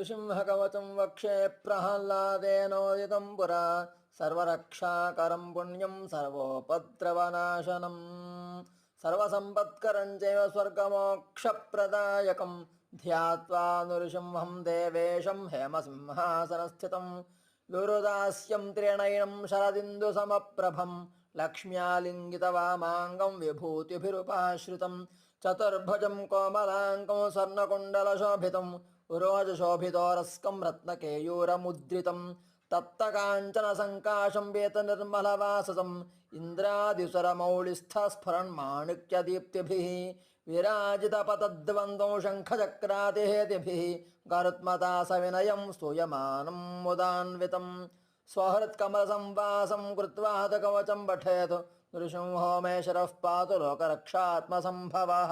नृसिंहकवचं वक्षे प्रह्लादेनोदितं पुरा सर्वरक्षाकरं पुण्यं सर्वोपद्रवनाशनं सर्वसम्पत्करं चैव स्वर्गमोक्षप्रदायकं ध्यात्वा नृसिंहं देवेशं हेमसिंहासनस्थितं गुरुदास्यं त्रिणयनं शरदिन्दुसमप्रभं लक्ष्म्यालिङ्गितवामाङ्गं विभूतिभिरुपाश्रितं चतुर्भुजं कोमलाङ्गं स्वर्णकुण्डलशोभितं उरोजशोभितोरस्कं रत्नकेयूरमुद्रितं तप्तकाञ्चनसङ्काशं वेतनिर्मलवाससम् इन्द्रादिसुरमौलिस्थस्फुरन्माणिक्यदीप्तिभिः विराजितपतद्वन्द्वं शङ्खचक्रातिहेतिभिः गरुत्मता स्तूयमानं मुदान्वितं स्वहृत्कमलसंवासं कृत्वा कवचं पठेत् नृसिंहो मे शरः पातु लोकरक्षात्मसम्भवः।